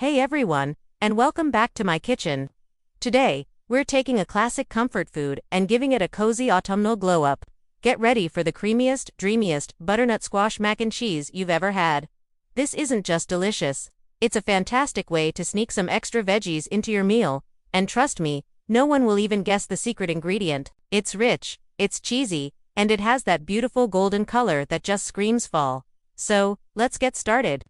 Hey everyone, and welcome back to my kitchen. Today, we're taking a classic comfort food and giving it a cozy autumnal glow-up. Get ready for the creamiest, dreamiest butternut squash mac and cheese you've ever had. This isn't just delicious, it's a fantastic way to sneak some extra veggies into your meal, and trust me, no one will even guess the secret ingredient. It's rich, it's cheesy, and it has that beautiful golden color that just screams fall. So, let's get started.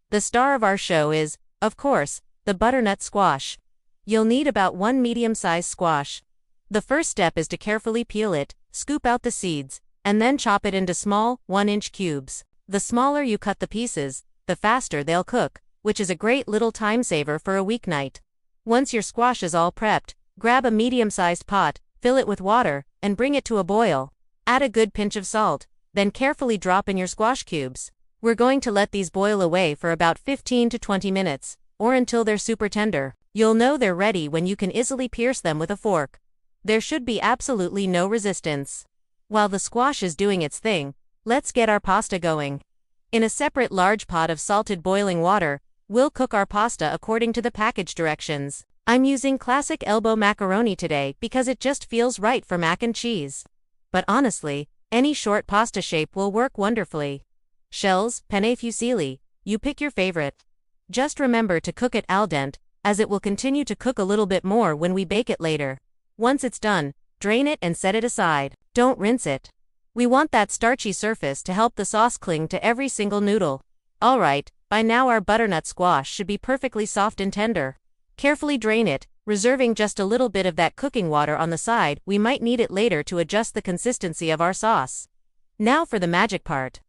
The star of our show is, of course, the butternut squash. You'll need about one medium-sized squash. The first step is to carefully peel it, scoop out the seeds, and then chop it into small, 1-inch cubes. The smaller you cut the pieces, the faster they'll cook, which is a great little time saver for a weeknight. Once your squash is all prepped, grab a medium-sized pot, fill it with water, and bring it to a boil. Add a good pinch of salt, then carefully drop in your squash cubes. We're going to let these boil away for about 15 to 20 minutes, or until they're super tender. You'll know they're ready when you can easily pierce them with a fork. There should be absolutely no resistance. While the squash is doing its thing, let's get our pasta going. In a separate large pot of salted boiling water, we'll cook our pasta according to the package directions. I'm using classic elbow macaroni today because it just feels right for mac and cheese. But honestly, any short pasta shape will work wonderfully. Shells, penne fusilli, you pick your favorite. Just remember to cook it al dente, as it will continue to cook a little bit more when we bake it later. Once it's done, drain it and set it aside. Don't rinse it. We want that starchy surface to help the sauce cling to every single noodle. Alright, by now our butternut squash should be perfectly soft and tender. Carefully drain it, reserving just a little bit of that cooking water on the side. We might need it later to adjust the consistency of our sauce. Now for the magic part.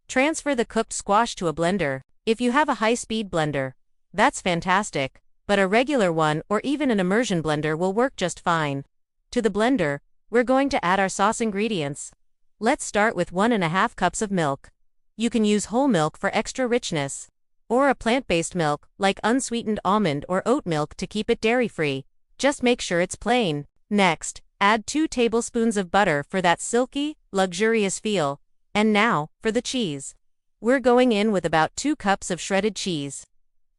Transfer the cooked squash to a blender. If you have a high-speed blender, that's fantastic, but a regular one or even an immersion blender will work just fine. To the blender, we're going to add our sauce ingredients. Let's start with 1.5 cups of milk. You can use whole milk for extra richness, or a plant-based milk, like unsweetened almond or oat milk to keep it dairy-free. Just make sure it's plain. Next, add 2 tablespoons of butter for that silky, luxurious feel. And now, for the cheese. We're going in with about 2 cups of shredded cheese.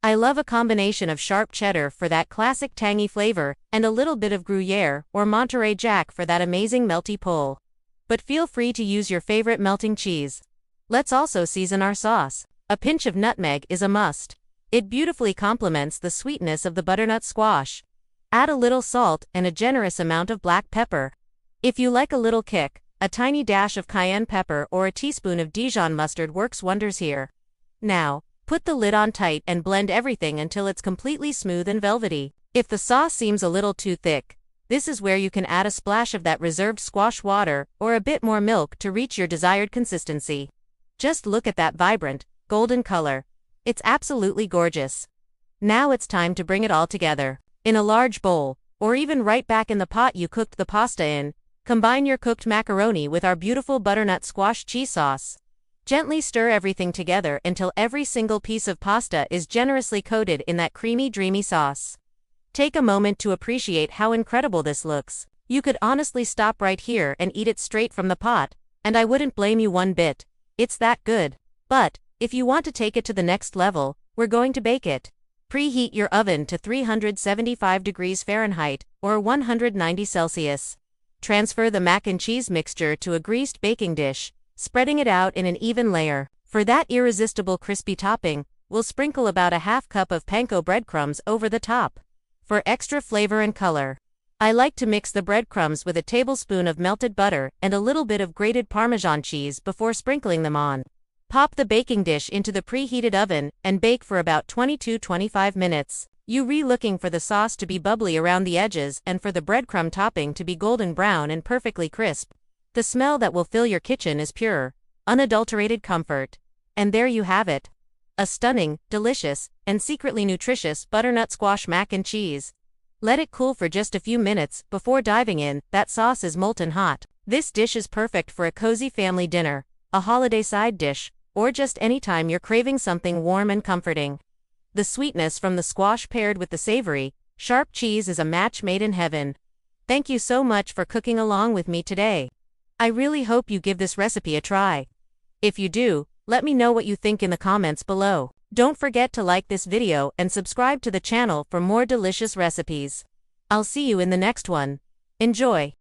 I love a combination of sharp cheddar for that classic tangy flavor, and a little bit of Gruyere or Monterey Jack for that amazing melty pull. But feel free to use your favorite melting cheese. Let's also season our sauce. A pinch of nutmeg is a must. It beautifully complements the sweetness of the butternut squash. Add a little salt and a generous amount of black pepper. If you like a little kick, a tiny dash of cayenne pepper or a teaspoon of Dijon mustard works wonders here. Now, put the lid on tight and blend everything until it's completely smooth and velvety. If the sauce seems a little too thick, this is where you can add a splash of that reserved squash water or a bit more milk to reach your desired consistency. Just look at that vibrant, golden color. It's absolutely gorgeous. Now it's time to bring it all together. In a large bowl, or even right back in the pot you cooked the pasta in, combine your cooked macaroni with our beautiful butternut squash cheese sauce. Gently stir everything together until every single piece of pasta is generously coated in that creamy, dreamy sauce. Take a moment to appreciate how incredible this looks. You could honestly stop right here and eat it straight from the pot, and I wouldn't blame you one bit. It's that good. But, if you want to take it to the next level, we're going to bake it. Preheat your oven to 375 degrees Fahrenheit, or 190 Celsius. Transfer the mac and cheese mixture to a greased baking dish, spreading it out in an even layer. For that irresistible crispy topping, we'll sprinkle about a half cup of panko breadcrumbs over the top. For extra flavor and color, I like to mix the breadcrumbs with a tablespoon of melted butter and a little bit of grated Parmesan cheese before sprinkling them on. Pop the baking dish into the preheated oven and bake for about 20–25 minutes. You're looking for the sauce to be bubbly around the edges and for the breadcrumb topping to be golden brown and perfectly crisp. The smell that will fill your kitchen is pure, unadulterated comfort. And there you have it. A stunning, delicious, and secretly nutritious butternut squash mac and cheese. Let it cool for just a few minutes before diving in. That sauce is molten hot. This dish is perfect for a cozy family dinner, a holiday side dish, or just any time you're craving something warm and comforting. The sweetness from the squash paired with the savory, sharp cheese is a match made in heaven. Thank you so much for cooking along with me today. I really hope you give this recipe a try. If you do, let me know what you think in the comments below. Don't forget to like this video and subscribe to the channel for more delicious recipes. I'll see you in the next one. Enjoy!